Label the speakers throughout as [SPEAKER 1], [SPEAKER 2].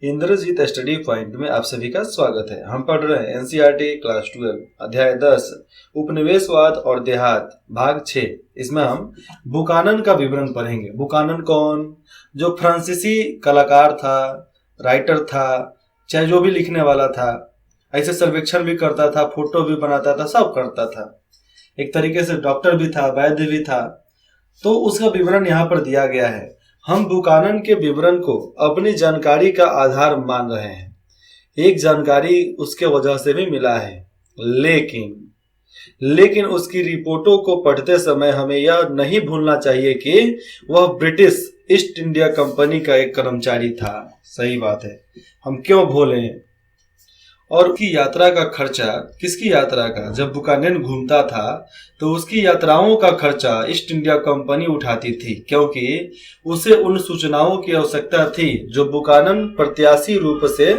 [SPEAKER 1] Indrajit study point में आप सभी का स्वागत है। हम पढ़ रहे हैं एनसीईआरटी क्लास 12 अध्याय 10 उपनिवेशवाद और देहात भाग 6। इसमें हम बुकानन का विवरण पढ़ेंगे। बुकानन कौन? जो फ्रांसीसी कलाकार था, राइटर था, चाहे जो भी लिखने वाला था, ऐसे सर्वेक्षण भी करता था, फोटो भी बनाता था, सब करता था। एक तरीके से डॉक्टर भी था, वैद्य भी था। तो उसका विवरण यहाँ पर दिया गया है। हम बुकानन के विवरण को अपनी जानकारी का आधार मान रहे हैं। एक जानकारी उसके वजह से भी मिला है, लेकिन उसकी रिपोर्टों को पढ़ते समय हमें यह नहीं भूलना चाहिए कि वह ब्रिटिश ईस्ट इंडिया कंपनी का एक कर्मचारी था। सही बात है, हम क्यों भूलें। और उसकी यात्रा का खर्चा, किसकी यात्रा का? जब बुकानन घूमता था तो उसकी यात्राओं का खर्चा ईस्ट इंडिया कंपनी उठाती थी, क्योंकि उसे उन सूचनाओं की आवश्यकता थी जो बुकानन प्रत्याशी रूप से,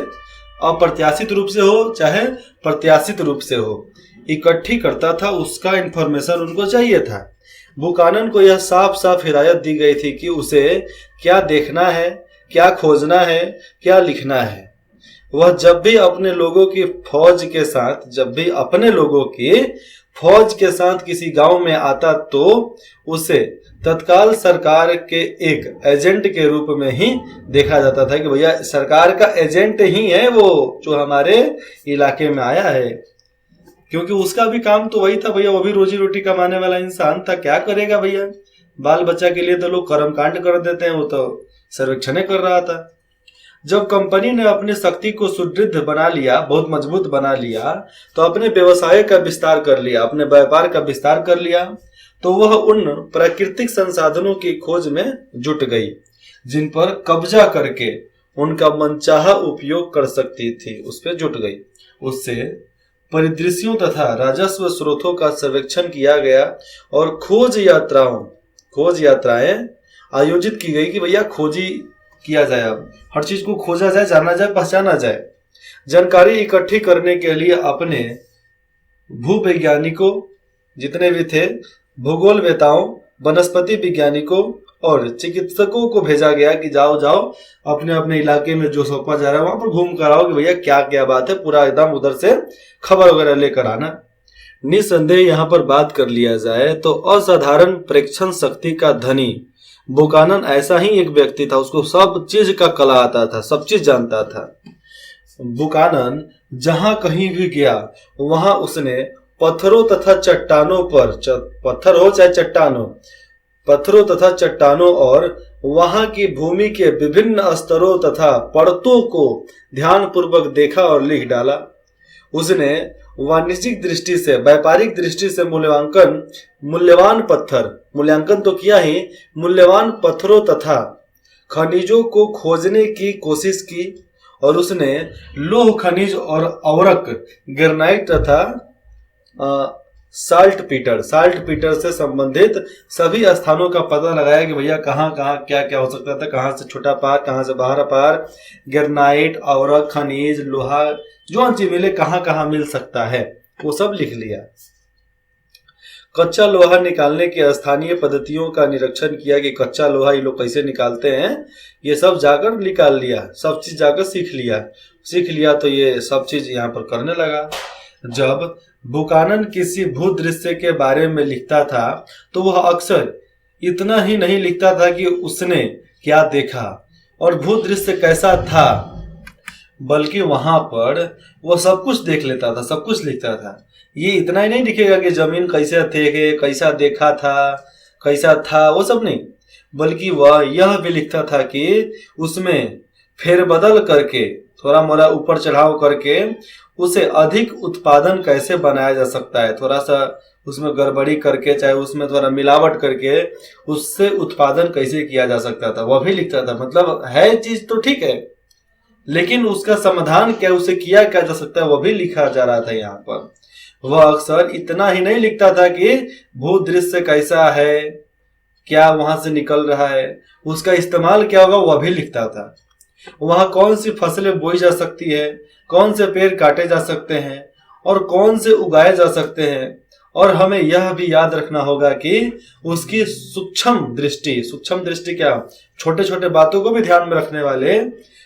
[SPEAKER 1] अप्रत्याशित रूप से हो चाहे प्रत्याशित रूप से हो, इकट्ठी करता था। उसका इंफॉर्मेशन उनको चाहिए था। बुकानन को यह साफ साफ हिदायत दी गई थी कि उसे क्या देखना है, क्या खोजना है, क्या लिखना है। वह जब भी अपने लोगों की फौज के साथ किसी गांव में आता तो उसे तत्काल सरकार के एक एजेंट के रूप में ही देखा जाता था कि भैया सरकार का एजेंट ही है वो जो हमारे इलाके में आया है। क्योंकि उसका भी काम तो वही था भैया, वो भी रोजी रोटी कमाने वाला इंसान था। क्या करेगा भैया, बाल बच्चा के लिए तो लोग कर्मकांड कर देते हैं, वो तो सर्वेक्षण कर रहा था। जब कंपनी ने अपनी शक्ति को सुदृढ़ बना लिया, बहुत मजबूत बना लिया, तो अपने व्यवसाय का विस्तार कर लिया, अपने व्यापार का विस्तार कर लिया, तो वह उन प्राकृतिक संसाधनों की खोज में जुट गई जिन पर कब्जा करके उनका मनचाहा उपयोग कर सकती थी। उस पर जुट गई। उससे परिदृश्यों तथा राजस्व स्रोतों का सर्वेक्षण किया गया और खोज यात्राएं आयोजित की गई कि भैया खोजी किया जाए, अब हर चीज को खोजा जाए, जाना जाए, पहचाना जाए। जानकारी इकट्ठी करने के लिए अपने भूवैज्ञानिकों जितने भी थे, भूगोलवेताओं, वनस्पति वैज्ञानिकों और चिकित्सकों को भेजा गया कि जाओ अपने अपने इलाके में जो सौंपा जा रहा है वहां पर घूम कर आओ कि भैया क्या क्या बात है, पूरा एकदम उधर से खबर वगैरह लेकर आना। निसंदेह यहाँ पर बात कर लिया जाए तो असाधारण प्रेक्षण शक्ति का धनी बुकानन ऐसा ही एक व्यक्ति था। उसको सब चीज का कला आता था, सब चीज जानता था। बुकानन जहां कहीं भी गया वहां उसने पत्थरों तथा चट्टानों पर, पत्थर हो चाहे चट्टान हो, पत्थरों तथा चट्टानों और वहां की भूमि के विभिन्न स्तरों तथा परतों को ध्यानपूर्वक देखा और लिख डाला। उसने वाणिज्यिक दृष्टि से, व्यापारिक दृष्टि से मूल्यांकन तो किया ही, मूल्यवान पत्थरों तथा खनिजों को खोजने की कोशिश की। और उसने लौह खनिज और अवरक, ग्रेनाइट तथा साल्ट पीटर से संबंधित सभी स्थानों का पता लगाया कि भैया कहाँ कहाँ क्या क्या हो सकता था, कहाँ से छोटा पार, कहाँ से बाहर पार, ग्रेनाइट, अवरक, खनिज, लोहा, जो चीज मिले कहाँ कहाँ मिल सकता है, वो सब लिख लिया। कच्चा लोहा निकालने के स्थानीय पद्धतियों का निरीक्षण किया कि कच्चा लोहा ये लोग कैसे निकालते हैं, ये सब जाकर निकाल लिया, सब चीज जाकर सीख लिया तो ये सब चीज यहाँ पर करने लगा। जब बुकानन किसी भूदृश्य के बारे में लिखता था तो वह अक्सर इतना ही नहीं लिखता था कि उसने क्या देखा और भूदृश्य कैसा था, बल्कि वहां पर वह सब कुछ देख लेता था, सब कुछ लिखता था। ये इतना ही नहीं लिखेगा कि जमीन कैसे थे, कैसा देखा था, कैसा था, वो सब नहीं, बल्कि वह यह भी लिखता था कि उसमें फेरबदल करके, थोड़ा मोड़ा ऊपर चढ़ाव करके उसे अधिक उत्पादन कैसे बनाया जा सकता है, थोड़ा सा उसमें गड़बड़ी करके, चाहे उसमें थोड़ा मिलावट करके उससे उत्पादन कैसे किया जा सकता था, वह भी लिखता था। मतलब है चीज तो ठीक है, लेकिन उसका समाधान क्या, उसे किया क्या जा सकता है, वह भी लिखा जा रहा था यहाँ पर। वह अक्सर इतना ही नहीं लिखता था कि भूदृश्य कैसा है, क्या वहां से निकल रहा है, उसका इस्तेमाल क्या होगा, वह भी लिखता था। वहां कौन सी फसलें बोई जा सकती है, कौन से पेड़ काटे जा सकते हैं और कौन से उगाए जा सकते हैं। और हमें यह भी याद रखना होगा कि उसकी सूक्ष्म दृष्टि क्या, छोटे छोटे बातों को भी ध्यान में रखने वाले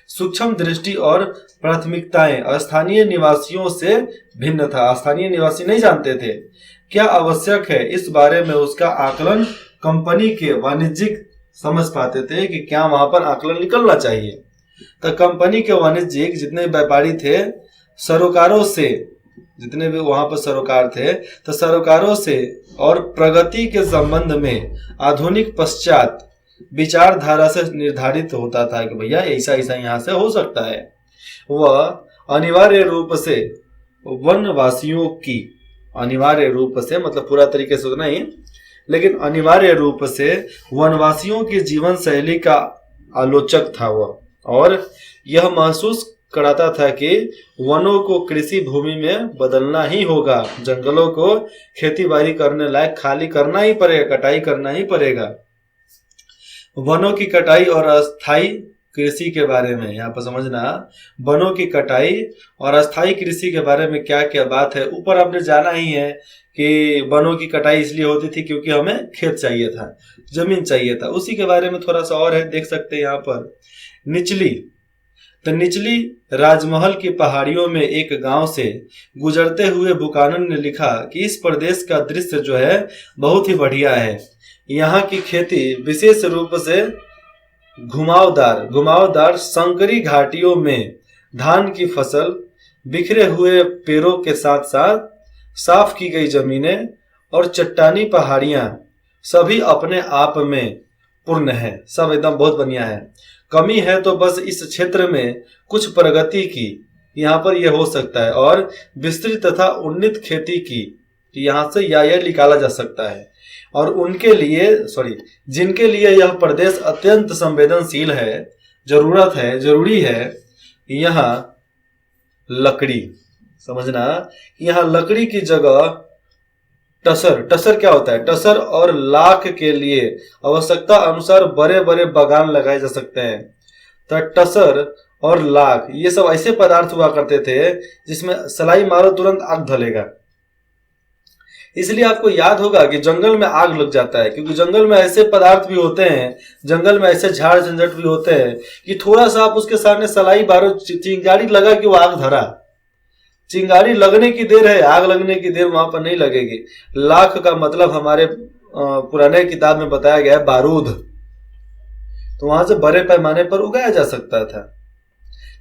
[SPEAKER 1] सूक्ष्म दृष्टि और प्राथमिकताएं स्थानीय निवासियों से भिन्न था। स्थानीय निवासी नहीं जानते थे क्या आवश्यक है, इस बारे में उसका आकलन कंपनी के वाणिज्यिक समझ पाते थे कि क्या वहां पर आकलन निकलना चाहिए। तो कंपनी के वाणिज्यिक जितने व्यापारी थे, सरोकारों से, जितने भी वहां पर सरोकार थे, तो सरोकारों से और प्रगति के संबंध में आधुनिक पश्चात विचारधारा से निर्धारित होता था कि भैया ऐसा ऐसा यहाँ से हो सकता है। वह अनिवार्य रूप से वनवासियों की, अनिवार्य रूप से मतलब पूरा तरीके से नहीं, लेकिन अनिवार्य रूप से वनवासियों की जीवन शैली का आलोचक था वह, और यह महसूस कराता था कि वनों को कृषि भूमि में बदलना ही होगा, जंगलों को खेती बाड़ी करने लायक खाली करना ही पड़ेगा, कटाई करना ही पड़ेगा। वनों की कटाई और अस्थायी कृषि के बारे में यहाँ पर समझना, वनों की कटाई और अस्थायी कृषि के बारे में क्या क्या बात है। ऊपर आपने जाना ही है कि वनों की कटाई इसलिए होती थी क्योंकि हमें खेत चाहिए था, जमीन चाहिए था। उसी के बारे में थोड़ा सा और है, देख सकते हैं यहाँ पर। निचली राजमहल की पहाड़ियों में एक गांव से गुजरते हुए बुकानन ने लिखा कि इस प्रदेश का दृश्य जो है बहुत ही बढ़िया है। यहाँ की खेती विशेष रूप से घुमावदार संकरी घाटियों में धान की फसल, बिखरे हुए पेड़ों के साथ साथ साफ की गई जमीनें और चट्टानी पहाड़ियां सभी अपने आप में पूर्ण है, सब एकदम बहुत बढ़िया है। कमी है तो बस इस क्षेत्र में कुछ प्रगति की यहाँ पर यह हो सकता है, और विस्तृत तथा उन्नत खेती की यहाँ से यह निकाला जा सकता है। और उनके लिए जिनके लिए यह प्रदेश अत्यंत संवेदनशील है, जरूरी है यहाँ लकड़ी, समझना, यहाँ लकड़ी की जगह टसर क्या होता है, टसर और लाख के लिए आवश्यकता अनुसार बड़े बड़े बागान लगाए जा सकते हैं। तो टसर और लाख ये सब ऐसे पदार्थ हुआ करते थे जिसमें सलाई मारो तुरंत आग धलेगा। इसलिए आपको याद होगा कि जंगल में आग लग जाता है क्योंकि जंगल में ऐसे पदार्थ भी होते हैं, जंगल में ऐसे झाड़ झंझट भी होते हैं कि थोड़ा सा आप उसके सामने सलाई मारो, चिंगारी लगा कि वो आग धरा। चिंगारी लगने की देर है, आग लगने की देर वहां पर नहीं लगेगी। लाख का मतलब हमारे पुराने किताब में बताया गया है बारूद, तो वहां से बड़े पैमाने पर उगाया जा सकता था।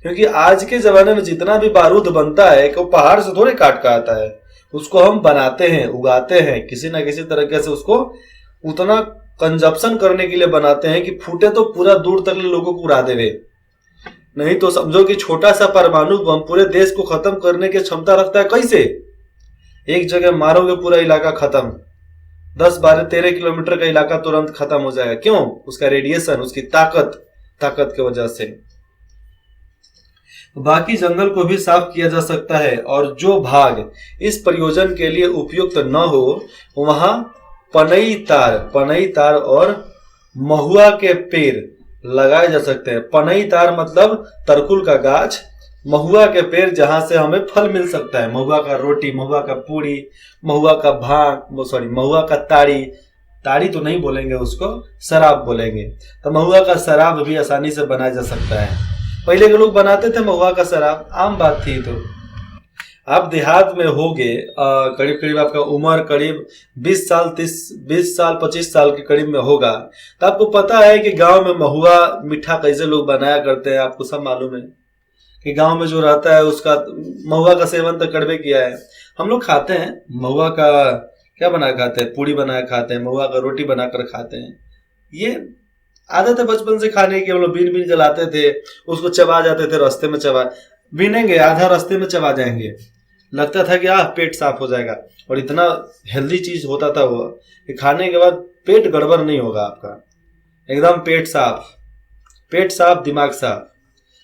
[SPEAKER 1] क्योंकि आज के जमाने में जितना भी बारूद बनता है कि वो पहाड़ से थोड़े काट का आता है, उसको हम बनाते हैं, उगाते हैं, किसी ना किसी तरीके से उसको उतना कंजप्शन करने के लिए बनाते हैं कि फूटे तो पूरा दूर तक लोगों को उड़ा देवे। नहीं तो समझो कि छोटा सा परमाणु बम पूरे देश को खत्म करने की क्षमता रखता है। कैसे? एक जगह मारोगे पूरा इलाका खत्म, 10, 12, 13 किलोमीटर का इलाका तुरंत खत्म हो जाएगा। क्यों? उसका रेडिएशन, उसकी ताकत की वजह से। बाकी जंगल को भी साफ किया जा सकता है, और जो भाग इस प्रयोजन के लिए उपयुक्त न हो वहां पनई तार और महुआ के पेड़ लगाए जा सकते हैं। पनई तार मतलब तरकुल का गाछ, महुआ के पेड़ जहां से हमें फल मिल सकता है, महुआ का रोटी, महुआ का पूरी, महुआ का महुआ का ताड़ी तो नहीं बोलेंगे उसको, शराब बोलेंगे। तो महुआ का शराब भी आसानी से बनाया जा सकता है। पहले के लोग बनाते थे महुआ का शराब, आम बात थी। तो आप देहात में होगे, करीब करीब आपका उम्र करीब 20 साल 25 साल के करीब में होगा, तो आपको पता है कि गांव में महुआ मीठा कैसे लोग बनाया करते हैं। आपको सब मालूम है कि गांव में जो रहता है उसका महुआ का सेवन तो करबे किया है। हम लोग खाते हैं महुआ का, क्या बना खाते हैं, पूरी बना खाते हैं, महुआ का रोटी बनाकर खाते हैं। ये आदत है बचपन से खाने की। हम लोग बीन जलाते थे, उसको चबा जाते थे, रास्ते में बीनेंगे, आधा रास्ते में चबा जाएंगे, लगता था कि पेट साफ हो जाएगा। और इतना हेल्दी चीज होता था वो कि खाने के बाद पेट गड़बड़ नहीं होगा आपका, एकदम पेट साफ दिमाग साफ।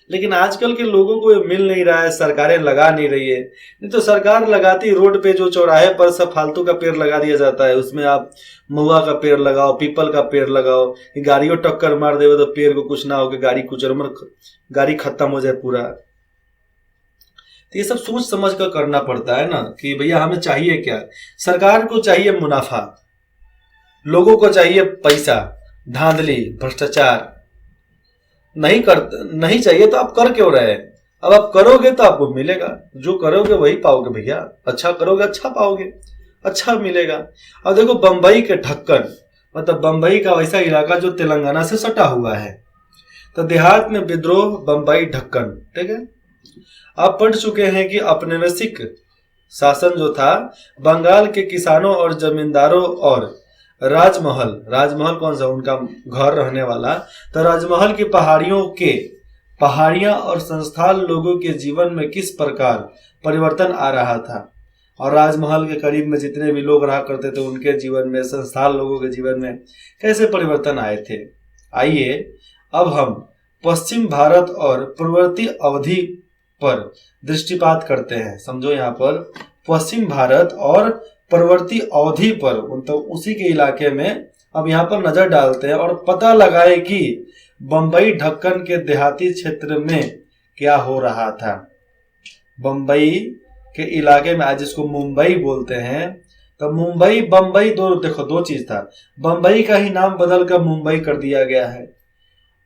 [SPEAKER 1] लेकिन आजकल के लोगों को मिल नहीं रहा है, सरकारें लगा नहीं रही है। नहीं तो सरकार लगाती, रोड पे जो चौराहे पर सब फालतू का पेड़ लगा दिया जाता है, उसमें आप महुआ का पेड़ लगाओ, पीपल का पेड़ लगाओ, गाड़ियों टक्कर मार देवे तो पेड़ को कुछ ना हो कि गाड़ी खत्म हो जाए पूरा। तो ये सब सोच समझ कर करना पड़ता है ना कि भैया हमें चाहिए क्या। सरकार को चाहिए मुनाफा, लोगों को चाहिए पैसा, धांधली, भ्रष्टाचार, नहीं चाहिए तो आप कर क्यों रहे हैं? अब आप करोगे तो आपको मिलेगा, जो करोगे वही पाओगे भैया। अच्छा करोगे अच्छा पाओगे, अच्छा मिलेगा। अब देखो बंबई के ढक्कन, मतलब बंबई का वैसा इलाका जो तेलंगाना से सटा हुआ है, तो देहात में विद्रोह बंबई ढक्कन, ठीक है। आप पढ़ चुके हैं कि औपनिवेशिक शासन जो था बंगाल के किसानों और जमींदारों और राजमहल, राजमहल कौन सा, उनका घर रहने वाला, तो राजमहल की पहाड़ियां और संस्थान लोगों के जीवन में किस प्रकार परिवर्तन आ रहा था, और राजमहल के करीब में जितने भी लोग रहा करते थे उनके जीवन में, संस्थान लोगों के जीवन में कैसे परिवर्तन आए थे। आइए अब हम पश्चिम भारत और पूर्ववर्ती अवधि पर दृष्टिपात करते हैं। समझो यहाँ पर पश्चिम भारत और पूर्ववर्ती अवधि पर, तो उसी के इलाके में अब यहाँ पर नजर डालते हैं और पता लगाए कि बंबई ढक्कन के देहाती क्षेत्र में क्या हो रहा था। बंबई के इलाके में, आज इसको मुंबई बोलते हैं, तो मुंबई बंबई दो चीज था। बंबई का ही नाम बदल कर मुंबई कर दिया गया है,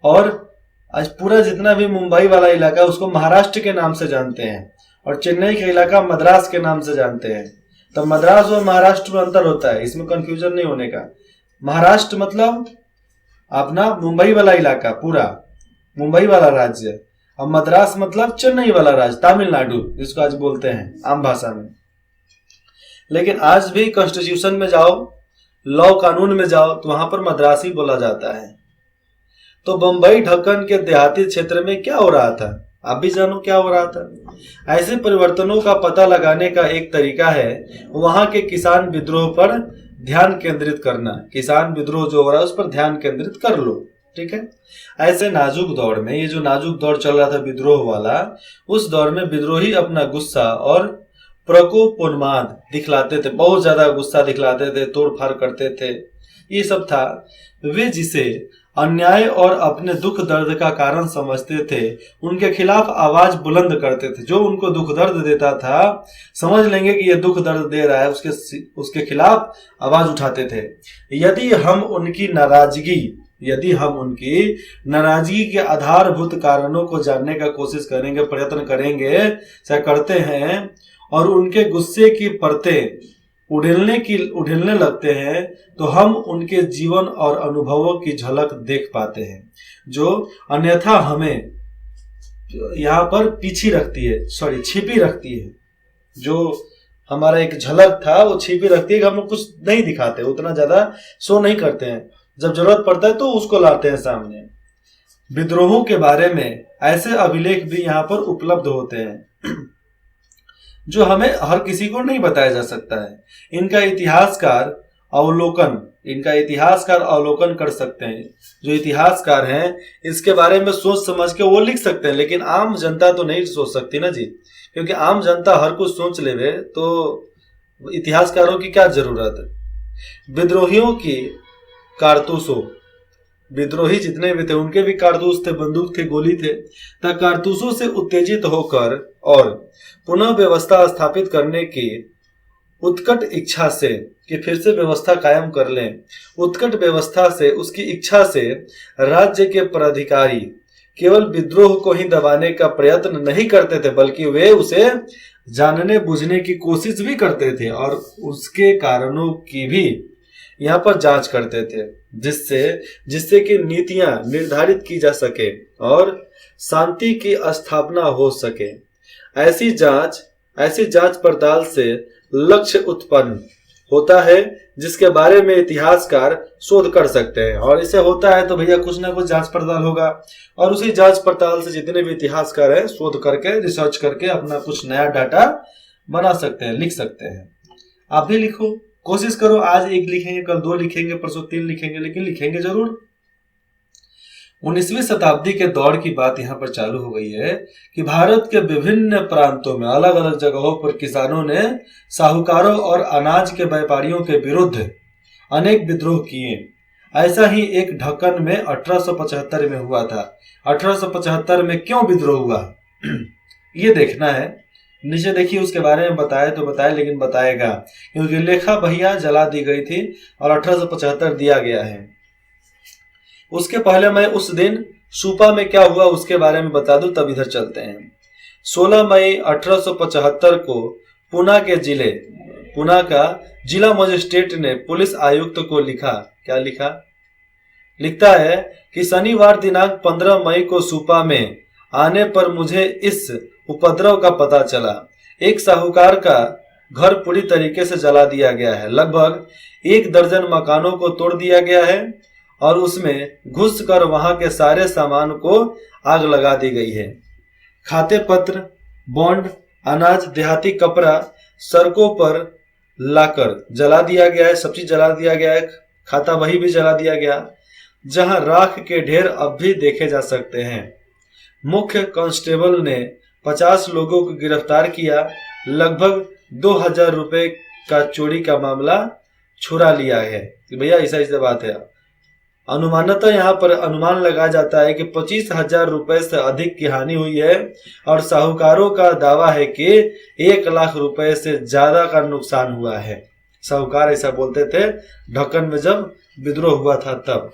[SPEAKER 1] और आज पूरा जितना भी मुंबई वाला इलाका है उसको महाराष्ट्र के नाम से जानते हैं, और चेन्नई का इलाका मद्रास के नाम से जानते हैं। तो मद्रास और महाराष्ट्र में अंतर होता है, इसमें कंफ्यूजन नहीं होने का। महाराष्ट्र मतलब अपना मुंबई वाला इलाका, पूरा मुंबई वाला राज्य, और मद्रास मतलब चेन्नई वाला राज्य, तमिलनाडु जिसको आज बोलते हैं आम भाषा में। लेकिन आज भी कॉन्स्टिट्यूशन में जाओ, लॉ कानून में जाओ, तो वहां पर मद्रासी बोला जाता है। तो बंबई ढक्कन के देहाती क्षेत्र में क्या हो रहा था, आप भी जानो क्या हो रहा था। ऐसे परिवर्तनों का पता लगाने का एक तरीका है वहां के किसान विद्रोह पर ध्यान केंद्रित करना। किसान विद्रोह जो हो रहा है उस पर ध्यान केंद्रित कर लो, ठीक है। ऐसे नाजुक दौर में, ये जो नाजुक दौर चल रहा था विद्रोह वाला, उस दौर में विद्रोही अपना गुस्सा और प्रकोपोन्माद दिखलाते थे, बहुत ज्यादा गुस्सा दिखलाते थे, तोड़फाड़ करते थे, ये सब था। वे जिसे अन्याय और अपने दुख दर्द का कारण समझते थे उनके खिलाफ आवाज बुलंद करते थे। जो उनको दुख दर्द देता था, समझ लेंगे कि ये दुख दर्द दे रहा है, उसके खिलाफ आवाज उठाते थे। यदि हम उनकी नाराजगी के आधारभूत कारणों को जानने का कोशिश करेंगे, प्रयत्न करेंगे, चाहे करते हैं, और उनके गुस्से की परतें उड़ेलने लगते हैं, तो हम उनके जीवन और अनुभवों की झलक देख पाते हैं, जो अन्यथा हमें यहाँ पर छिपी रखती है। जो हमारा एक झलक था वो छिपी रखती है, कि हम लोग कुछ नहीं दिखाते, उतना ज्यादा शो नहीं करते हैं, जब जरूरत पड़ता है तो उसको लाते हैं सामने। विद्रोहों के बारे में ऐसे अभिलेख भी यहाँ पर उपलब्ध होते हैं जो हमें हर किसी को नहीं बताया जा सकता है। इनका इतिहासकार अवलोकन कर सकते हैं। जो इतिहासकार हैं इसके बारे में सोच समझ के वो लिख सकते हैं, लेकिन आम जनता तो नहीं सोच सकती ना जी, क्योंकि आम जनता हर कुछ सोच लेवे तो इतिहासकारों की क्या जरूरत है। विद्रोहियों की कारतूसों, विद्रोही जितने भी थे उनके भी कारतूस थे, बंदूक थे, गोली थे। तब कारतूसों से उत्तेजित होकर और पुनः व्यवस्था स्थापित करने की उत्कट इच्छा से, कि फिर से व्यवस्था कायम कर लें, उत्कट व्यवस्था से, उसकी इच्छा से राज्य के पदाधिकारी केवल विद्रोह को ही दबाने का प्रयत्न नहीं करते थे, बल्कि वे उसे जानने बुझने की कोशिश भी करते थे और उसके कारणों की भी यहाँ पर जांच करते थे, जिससे कि नीतियां निर्धारित की जा सके और शांति की स्थापना हो सके। ऐसी जांच पड़ताल से लक्ष्य उत्पन्न होता है जिसके बारे में इतिहासकार शोध कर सकते हैं, और इसे होता है तो भैया कुछ ना कुछ जांच पड़ताल होगा, और उसी जांच पड़ताल से जितने भी इतिहासकार हैं शोध करके, रिसर्च करके अपना कुछ नया डाटा बना सकते हैं, लिख सकते हैं। आप भी लिखो, कोशिश करो, आज एक लिखेंगे, कल 2 लिखेंगे, परसों 3 लिखेंगे, लेकिन लिखेंगे जरूर। 19वीं शताब्दी के दौर की बात यहाँ पर चालू हो गई है कि भारत के विभिन्न प्रांतों में अलग अलग जगहों पर किसानों ने साहूकारों और अनाज के व्यापारियों के विरुद्ध अनेक विद्रोह किए। ऐसा ही एक ढक्कन में 1875 में हुआ था। 1875 में क्यों विद्रोह हुआ ये देखना है, नीचे देखिए, उसके बारे में बताए तो बताए, लेकिन बताएगा क्योंकि लेखा भैया जला दी गई थी और 1875 दिया गया है। उसके पहले मैं उस दिन सुपा में क्या हुआ उसके बारे में बता दूं, तब इधर चलते हैं। 16 मई 1875 को पुना का जिला मजिस्ट्रेट ने पुलिस आयुक्त को लिखा, क्या लिखा, लिखता है कि शनिवार दिनांक 15 मई को सुपा में आने पर मुझे इस उपद्रव का पता चला। एक साहूकार का घर पूरी तरीके से जला दिया गया है, लगभग 1 दर्जन मकानों को तोड़ दिया गया है और उसमें घुसकर वहां के सारे सामान को आग लगा दी गई है। खाते पत्र, बॉन्ड, अनाज, देहाती कपड़ा सड़कों पर लाकर जला दिया गया है, सब चीज जला दिया गया है। खाता बही भी जला दिया गया, जहां राख के ढेर अब भी देखे जा सकते हैं। मुख्य कांस्टेबल ने 50 लोगों को गिरफ्तार किया। लगभग 2000 रुपए का चोरी का मामला छुड़ा लिया है। भैया ऐसा बात है। अनुमानतः यहाँ पर अनुमान लगाया जाता है कि 25,000 रुपए से अधिक की हानि हुई है और साहूकारों का दावा है कि 1 लाख रुपए से ज्यादा का नुकसान हुआ है। साहूकार ऐसा बोलते थे ढक्कन में जब विद्रोह हुआ था तब।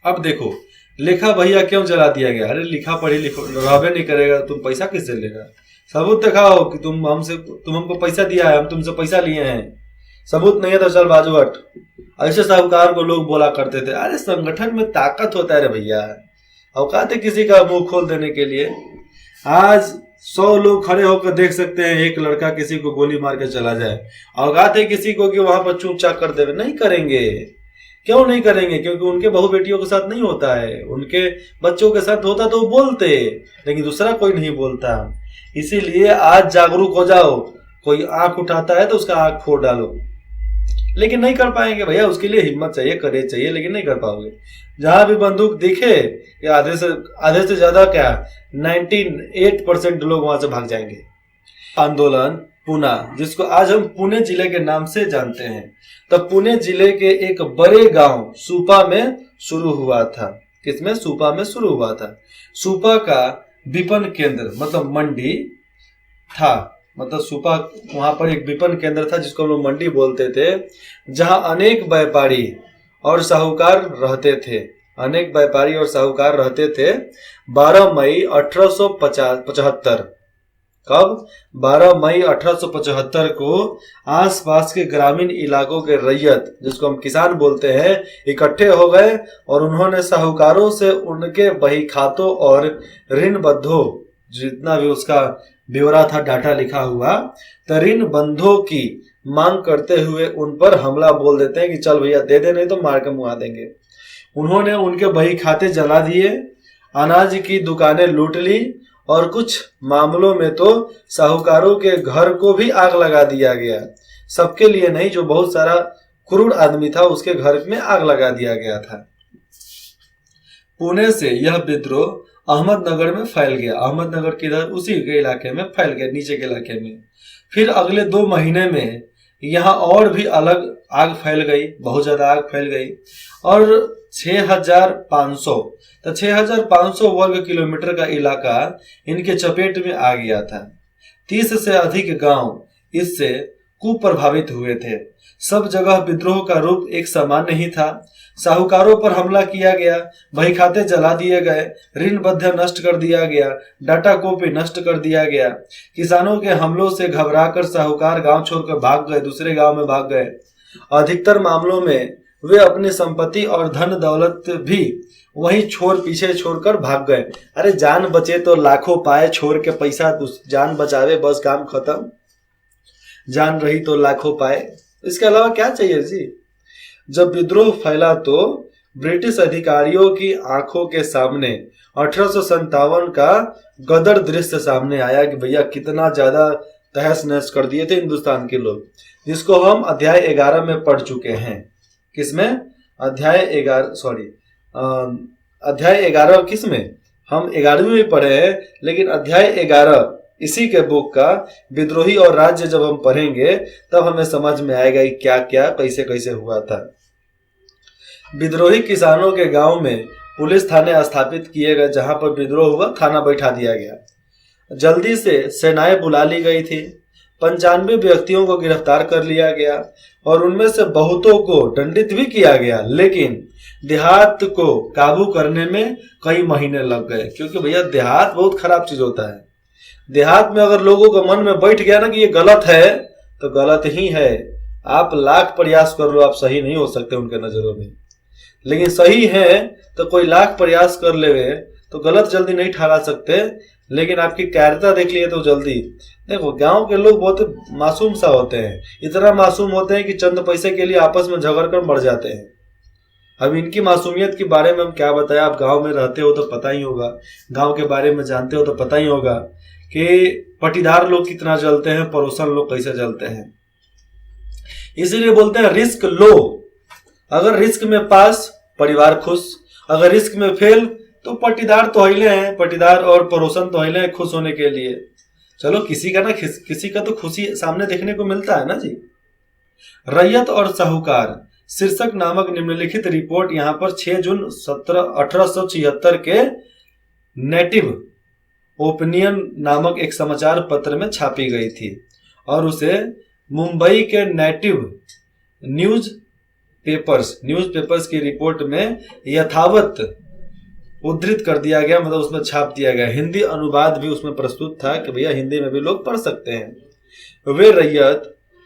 [SPEAKER 1] अब देखो लिखा भैया क्यों जला दिया गया। अरे लिखा पढ़ी रहबे नहीं करेगा, तुम पैसा किससे लेगा। सबूत दिखाओ कि तुम हमको पैसा दिया है, हम तुमसे पैसा लिए हैं। सबूत नहीं है तो चल बाजू हट। ऐसे साहूकार को लोग बोला करते थे। अरे संगठन में ताकत होता है रे भैया, औकात है किसी का मुंह खोल देने के लिए। आज 100 लोग खड़े होकर देख सकते हैं एक लड़का किसी को गोली मार के चला जाए। औकात है किसी को कि वहां पर चूक चाक कर देवे। नहीं करेंगे। क्यों नहीं करेंगे? क्योंकि उनके बहू बेटियों के साथ नहीं होता है, उनके बच्चों के साथ होता तो वो बोलते, लेकिन दूसरा कोई नहीं बोलता। इसीलिए आज जागरूक हो जाओ। कोई आंख उठाता है तो उसका आंख फोड़ डालो, लेकिन नहीं कर पाएंगे भैया। उसके लिए हिम्मत चाहिए, करेज चाहिए, लेकिन नहीं कर पाओगे। जहां भी बंदूक दिखे या आधे से ज्यादा क्या 98% लोग वहां से भाग जाएंगे। आंदोलन पुना, जिसको आज हम पुणे जिले के नाम से जानते हैं, तब पुणे जिले के एक बड़े गांव सुपा में शुरू हुआ था। किसमें? सुपा में शुरू हुआ था। सुपा का विपणन केंद्र मतलब मंडी था। मतलब सुपा वहां पर एक विपणन केंद्र था जिसको हम लोग मंडी बोलते थे, जहां अनेक व्यापारी और साहूकार रहते थे। 12 मई 1875 कब? 12 मई 1875 को आसपास के ग्रामीण इलाकों के रैयत, जिसको हम किसान बोलते हैं, इकट्ठे हो गए और उन्होंने साहूकारों से उनके बही खातों और ऋण बंधों, जितना भी उसका ब्यौरा था, डाटा लिखा हुआ, तो ऋण बंधों की मांग करते हुए उन पर हमला बोल देते हैं कि चल भैया दे दे, नहीं तो मार के मुआ देंगे। उन्होंने उनके बही खाते जला दिए, अनाज की दुकानें लूट ली और कुछ मामलों में तो साहूकारों के घर को भी आग लगा दिया गया। सबके लिए नहीं, जो बहुत सारा क्रूर आदमी था उसके घर में आग लगा दिया गया था। पुणे से यह विद्रोह अहमदनगर में फैल गया। अहमदनगर किधर? उसी के इलाके में फैल गया, नीचे के इलाके में। फिर अगले 2 महीने में यहाँ और भी अलग आग फैल गई, बहुत ज्यादा आग फैल गई और 6,500 वर्ग किलोमीटर का इलाका इनके चपेट में आ गया था। 30 से अधिक गांव इससे कुप्रभावित हुए थे। सब जगह विद्रोह का रूप एक समान नहीं था। साहूकारों पर हमला किया गया, बही खाते जला दिए गए, ऋण बंधे नष्ट कर दिया गया, डाटा कॉपी नष्ट कर दिया गया। किसानों के हमलों से घबराकर साहूकार गांव छोड़कर भाग गए, दूसरे गांव में भाग गए। अधिकतर मामलों में वे अपनी संपत्ति और धन दौलत भी वहीं पीछे छोड़कर भाग गए। अरे जान बचे तो लाखों पाए, छोड़ के पैसा जान बचावे, बस काम खत्म। जान रही तो लाखों पाए, इसके अलावा क्या चाहिए जी। जब विद्रोह फैला तो ब्रिटिश अधिकारियों की आंखों के सामने 1857 का गदर दृश्य सामने आया कि भैया कितना ज्यादा तहस नहस कर दिए थे हिंदुस्तान के लोग, जिसको हम अध्याय 11 में पढ़ चुके हैं। किसमें? अध्याय 11 किसमें? हम 11वीं में पढ़े हैं, लेकिन अध्याय 11 इसी के बुक का विद्रोही और राज्य जब हम पढ़ेंगे तब हमें समझ में आएगा कि क्या क्या कैसे कैसे हुआ था। विद्रोही किसानों के गांव में पुलिस थाने स्थापित किए गए, जहां पर विद्रोह हुआ थाना बैठा दिया गया। जल्दी से सेनाएं बुला ली गई थी। 95 व्यक्तियों को गिरफ्तार कर लिया गया और उनमें से बहुतों को दंडित भी किया गया, लेकिन देहात को काबू करने में कई महीने लग गए, क्योंकि भैया देहात बहुत खराब चीज होता है। देहात में अगर लोगों को मन में बैठ गया ना कि ये गलत है, तो गलत ही है। आप लाख प्रयास कर लो, आप सही नहीं हो सकते उनके नजरों में। लेकिन सही है तो कोई लाख प्रयास कर ले तो गलत जल्दी नहीं ठहरा सकते। लेकिन आपकी कायरता देख लिए तो जल्दी। देखो, गांव के लोग बहुत मासूम सा होते हैं, इतना मासूम होते हैं कि चंद पैसे के लिए आपस में झगड़ कर मर जाते हैं। अब इनकी मासूमियत के बारे में हम क्या बताएं, आप गांव में रहते हो तो पता ही होगा, गांव के बारे में जानते हो तो पता ही होगा कि पटीदार लोग कितना जलते हैं, पड़ोसन लोग कैसे जलते हैं। इसीलिए बोलते हैं रिस्क लो। अगर रिस्क में पास, परिवार खुश। अगर रिस्क में फेल, तो पटीदार तो हिले हैं, पटीदार और पड़ोसन तो हिले हैं खुश होने के लिए। चलो, किसी का तो खुशी सामने देखने को मिलता है ना जी। रैयत और साहूकार शीर्षक नामक निम्नलिखित रिपोर्ट यहाँ पर 6 जून 1876 के नेटिव ओपिनियन नामक एक समाचार पत्र में छापी गई थी और उसे मुंबई के नेटिव न्यूज पेपर्स की रिपोर्ट में यथावत उद्धृत कर दिया गया, मतलब उसमें छाप दिया गया। हिंदी अनुवाद भी उसमें प्रस्तुत था कि भैया हिंदी में भी लोग पढ़ सकते हैं। वे रैयत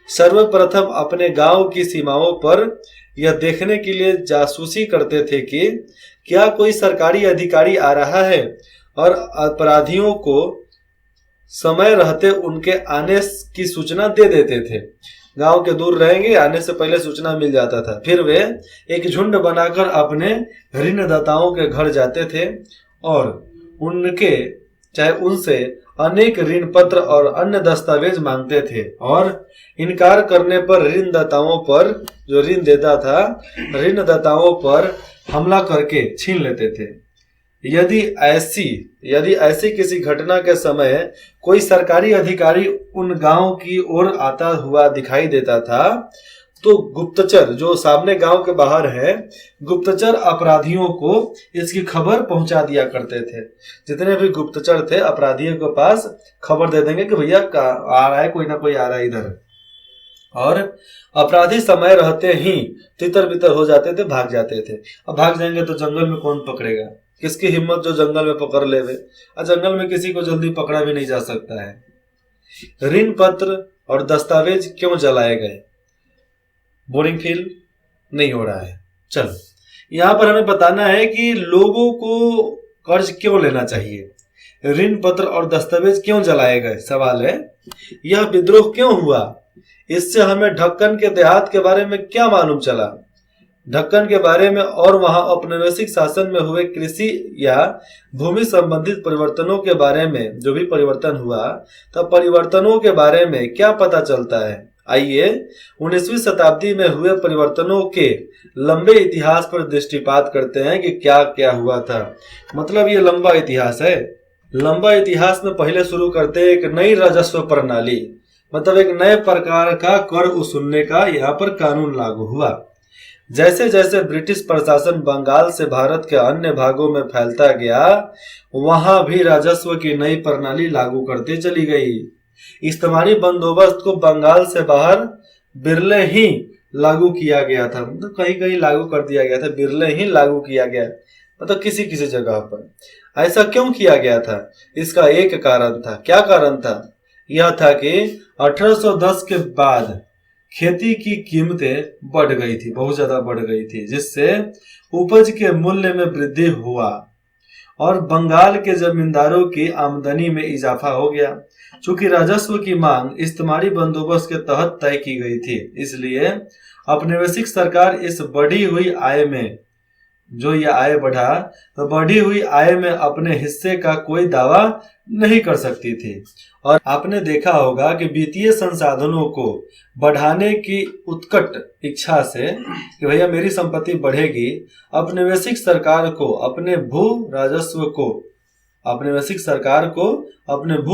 [SPEAKER 1] सर्वप्रथम अपने गांव की सीमाओं पर यह देखने के लिए जासूसी करते थे कि क्या कोई सरकारी अधिकारी आ रहा है, और अपराधियों को समय रहते उनके आने की सूचना दे देते थे। गांव के दूर रहेंगे, आने से पहले सूचना मिल जाता था। फिर वे एक झुंड बनाकर अपने ऋणदाताओं के घर जाते थे और उनसे अनेक ऋण पत्र और अन्य दस्तावेज मांगते थे, और इनकार करने पर ऋणदाताओं पर, जो ऋण देता था, ऋणदाताओं पर हमला करके छीन लेते थे। यदि ऐसी किसी घटना के समय कोई सरकारी अधिकारी उन गांव की ओर आता हुआ दिखाई देता था, तो गुप्तचर, जो सामने गांव के बाहर है, गुप्तचर अपराधियों को इसकी खबर पहुंचा दिया करते थे। जितने भी गुप्तचर थे अपराधियों के पास खबर दे देंगे कि भैया आ रहा है, कोई ना कोई आ रहा है इधर, और अपराधी समय रहते ही तितर बितर हो जाते थे, भाग जाते थे। अब भाग जाएंगे तो जंगल में कौन पकड़ेगा, किसकी हिम्मत जो जंगल में पकड़ लेवे। और जंगल में किसी को जल्दी पकड़ा भी नहीं जा सकता है। ऋण पत्र और दस्तावेज क्यों जलाए गए? बोरिंग फील नहीं हो रहा है? चलो, यहाँ पर हमें बताना है कि लोगों को कर्ज क्यों लेना चाहिए, ऋण पत्र और दस्तावेज क्यों जलाए गए, सवाल है। यह विद्रोह क्यों हुआ, इससे हमें ढक्कन के देहात के बारे में क्या मालूम चला, ढक्कन के बारे में और वहां औपनिवेशिक शासन में हुए कृषि या भूमि संबंधित परिवर्तनों के बारे में, जो भी परिवर्तन हुआ, तब परिवर्तनों के बारे में क्या पता चलता है। आइए 19वीं शताब्दी में हुए परिवर्तनों के लंबे इतिहास पर दृष्टिपात करते हैं कि क्या क्या हुआ था। मतलब ये लंबा इतिहास है। लंबा इतिहास में पहले शुरू करते हैं एक नई राजस्व प्रणाली, मतलब एक नए प्रकार का कर वसूलने का यहाँ पर कानून लागू हुआ। जैसे जैसे ब्रिटिश प्रशासन बंगाल से भारत के अन्य भागों में फैलता गया, वहां भी राजस्व की नई प्रणाली लागू करती चली गई। इस्तेमाली बंदोबस्त को बंगाल से बाहर बिरले ही लागू किया गया था, मतलब कहीं कहीं लागू कर दिया गया था, बिरले ही लागू किया गया, मतलब किसी किसी जगह पर। ऐसा क्यों किया गया था? इसका एक कारण था। क्या कारण था? यह था कि 1810 के बाद खेती की कीमतें बढ़ गई थी, बहुत ज्यादा बढ़ गई थी, जिससे उपज के मूल्य में वृद्धि हुआ और बंगाल के जमींदारों की आमदनी में इजाफा हो गया। चूंकि राजस्व की मांग इस्तेमाली बंदोबस्त के तहत तय की गई थी, इसलिए औपनिवेशिक सरकार इस बढ़ी हुई आय में, जो ये आय बढ़ा, तो बढ़ी हुई आय में अपने हिस्से का कोई दावा नहीं कर सकती थी। और आपने देखा होगा कि वित्तीय संसाधनों को बढ़ाने की उत्कट इच्छा से कि भैया मेरी संपत्ति बढ़ेगी, औपनिवेशिक सरकार को अपने भू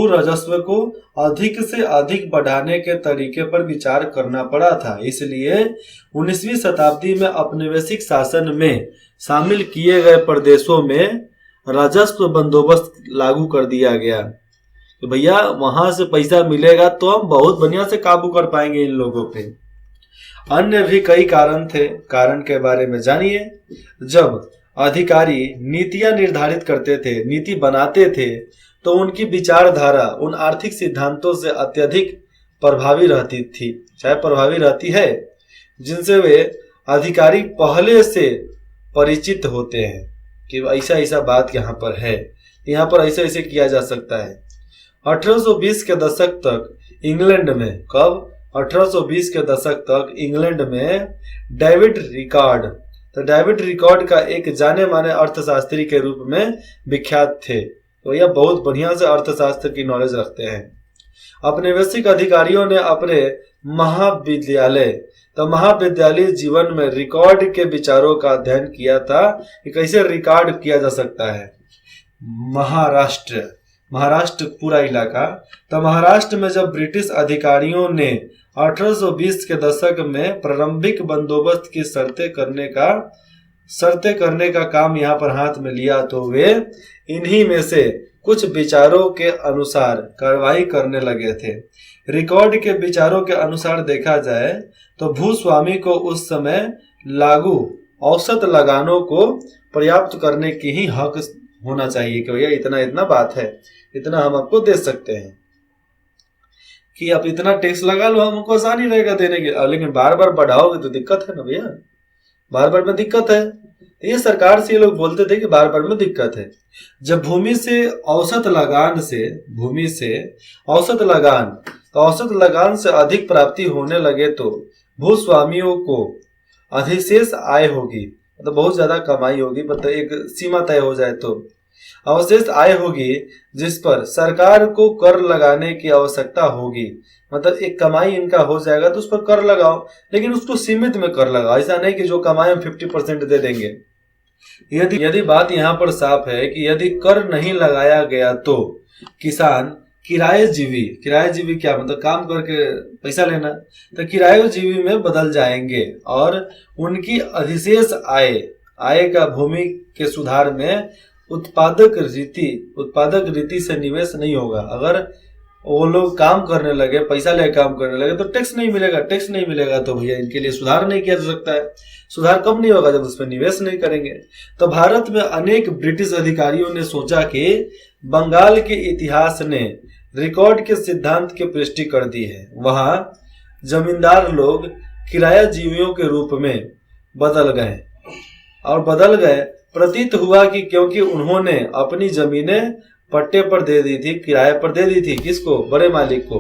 [SPEAKER 1] राजस्व को अधिक से अधिक बढ़ाने के तरीके पर विचार करना पड़ा था। इसलिए 19वीं शताब्दी में औपनिवेशिक शासन में शामिल किए गए प्रदेशों में राजस्व बंदोबस्त लागू कर दिया गया कि भैया वहां से पैसा मिलेगा तो हम बहुत बढ़िया से काबू कर पाएंगे इन लोगों पे। अन्य भी कई कारण थे। कारण के बारे में जानिए। जब अधिकारी नीतियां निर्धारित करते थे, नीति बनाते थे, तो उनकी विचारधारा उन आर्थिक सिद्धांतों से अत्यधिक प्रभावी रहती थी, चाहे प्रभावी रहती है, जिनसे वे अधिकारी पहले से परिचित होते हैं कि ऐसा ऐसा बात यहाँ पर है, यहाँ पर ऐसे ऐसे किया जा सकता है। 1820 के दशक तक इंग्लैंड में, कब? 1820 के दशक तक इंग्लैंड में डेविड रिकार्ड, तो डेविड रिकार्ड का एक जाने माने अर्थशास्त्री के रूप में विख्यात थे। तो यह बहुत बढ़िया से अर्थशास्त्र की नॉलेज रखते हैं। औपनिवेशिक अधिकारियों ने अपने महाविद्यालय जीवन में रिकॉर्ड के विचारों का अध्ययन किया था कि कैसे रिकॉर्ड किया जा सकता है। महाराष्ट्र पूरा इलाका, तो महाराष्ट्र में जब ब्रिटिश अधिकारियों ने 1820 के दशक में प्रारंभिक बंदोबस्त की शर्तें करने का काम यहाँ पर हाथ में लिया, तो वे इन्हीं में से कुछ विचारों के अनुसार कार्रवाई करने लगे थे। रिकॉर्ड के विचारों के अनुसार देखा जाए तो भूस्वामी को उस समय लागू औसत लगानों को पर्याप्त करने की ही हक होना चाहिए कि भैया इतना इतना बात है, इतना हम आपको दे सकते हैं कि आप इतना टैक्स लगा लो, हमको आसानी रहेगा देने के। लेकिन बार बार बढ़ाओगे तो दिक्कत है ना भैया, बार बार में दिक्कत है। ये सरकार से ये लोग बोलते थे कि बार बार में दिक्कत है। जब भूमि से औसत लगान से अधिक प्राप्ति होने लगे तो भूस्वामियों को अधिशेष आय होगी, मतलब बहुत ज्यादा कमाई होगी, मतलब एक सीमा तय हो जाए तो अवशेष आय होगी जिस पर सरकार को कर लगाने की आवश्यकता होगी। मतलब एक कमाई इनका हो जाएगा तो उस पर कर लगाओ, लेकिन उसको सीमित में कर लगाओ। ऐसा नहीं कि जो कमाई हम 50% दे देंगे। यदि बात यहाँ पर साफ है कि यदि कर नहीं लगाया गया तो किसान किराएजीवी क्या मतलब काम करके पैसा लेना, तो किराएजीवी में बदल जाएंगे और उनकी अधिशेष आय का भूमि के सुधार में उत्पादक रीति से निवेश नहीं होगा। अगर वो लोग काम करने लगे, पैसा ले काम करने लगे, तो टैक्स नहीं मिलेगा तो भैया इनके लिए सुधार नहीं किया जा सकता है। सुधार कब नहीं होगा? जब उस पर निवेश नहीं करेंगे। तो भारत में अनेक ब्रिटिश अधिकारियों ने सोचा कि बंगाल के इतिहास ने रिकॉर्ड के सिद्धांत की पुष्टि कर दी है। वहां जमींदार लोग किरायाजीवियों के रूप में बदल गए। प्रतीत हुआ कि क्योंकि उन्होंने अपनी जमीनें पट्टे पर दे दी थी, किराए पर दे दी थी। किसको? बड़े मालिक को।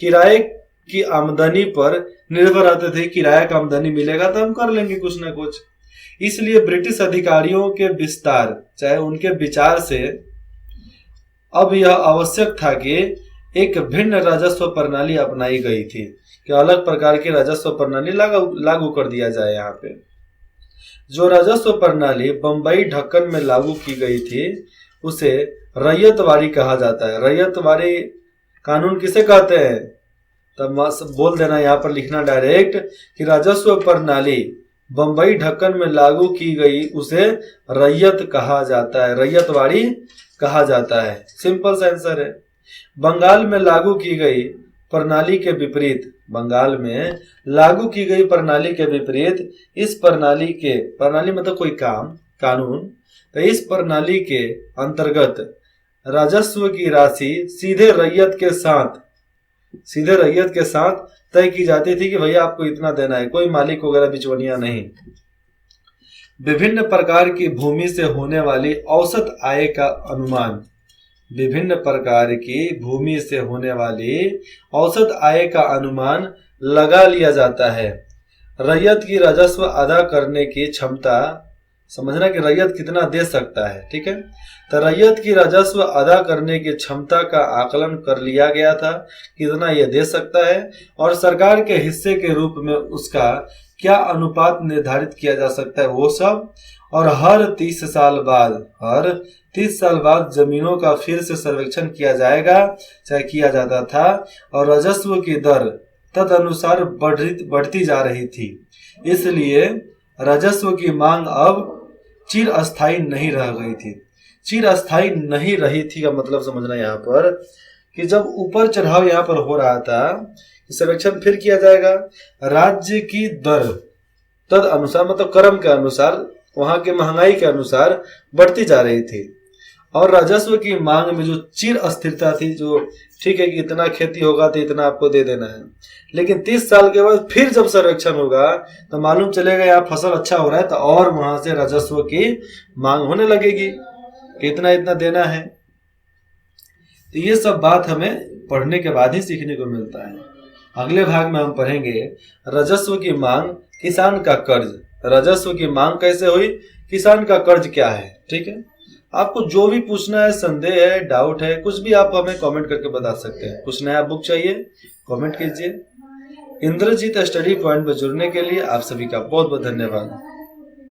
[SPEAKER 1] किराए की आमदनी पर निर्भर रहते थे, किराया का आमदनी मिलेगा तो हम कर लेंगे कुछ ना कुछ। इसलिए ब्रिटिश अधिकारियों के विस्तार, चाहे उनके विचार से अब यह आवश्यक था कि एक भिन्न राजस्व प्रणाली अपनाई गई थी, कि अलग प्रकार की राजस्व प्रणाली लागू कर दिया जाए। यहाँ पे जो राजस्व प्रणाली बंबई ढक्कन में लागू की गई थी उसे रैयतवारी कहा जाता है। रैयतवारी कानून किसे कहते हैं? तब बोल देना, यहाँ पर लिखना डायरेक्ट कि राजस्व प्रणाली बंबई ढक्कन में लागू की गई उसे रैयत कहा जाता है, रैयतवारी कहा जाता है। सिंपल सा आंसर है। बंगाल में लागू की गई प्रणाली के विपरीत, इस प्रणाली मतलब कोई कानून, तो इस प्रणाली के अंतर्गत राजस्व की राशि सीधे रैयत के साथ तय की जाती थी कि भैया आपको इतना देना है, कोई मालिक वगैरह बिचौलिया नहीं। विभिन्न प्रकार की भूमि से होने वाली औसत आय का अनुमान लगा लिया जाता है। रैयत की राजस्व अदा करने की क्षमता, समझना कि रैयत कितना दे सकता है, ठीक है। तो रैयत की राजस्व अदा करने की क्षमता का आकलन कर लिया गया था, कितना यह दे सकता है, और सरकार के हिस्से के रूप में उसका क्या अनुपात निर्धारित किया जा सकता है वो सब। और हर 30 साल बाद जमीनों का फिर से सर्वेक्षण किया जाता था, और राजस्व की दर तद अनुसार बढ़ती जा रही थी। इसलिए राजस्व की मांग अब चिरस्थायी नहीं रही थी का मतलब समझना यहाँ पर कि जब ऊपर चढ़ाव यहाँ पर हो रहा था, सर्वेक्षण फिर किया जाएगा, राज्य की दर तद अनुसार मतलब क्रम के अनुसार वहां के महंगाई के अनुसार बढ़ती जा रही थी और राजस्व की मांग में जो चिर अस्थिरता थी, जो ठीक है कि इतना खेती होगा तो इतना आपको दे देना है, लेकिन 30 साल के बाद फिर जब सर्वेक्षण होगा तो मालूम चलेगा यहाँ फसल अच्छा हो रहा है, तो और वहां से राजस्व की मांग होने लगेगी कि इतना इतना देना है। तो ये सब बात हमें पढ़ने के बाद ही सीखने को मिलता है। अगले भाग में हम पढ़ेंगे राजस्व की मांग, किसान का कर्ज। राजस्व की मांग कैसे हुई, किसान का कर्ज क्या है। ठीक है, आपको जो भी पूछना है, संदेह है, डाउट है, कुछ भी आप हमें कमेंट करके बता सकते हैं। कुछ नया बुक चाहिए कमेंट कीजिए। इंद्रजीत स्टडी पॉइंट में जुड़ने के लिए आप सभी का बहुत बहुत धन्यवाद।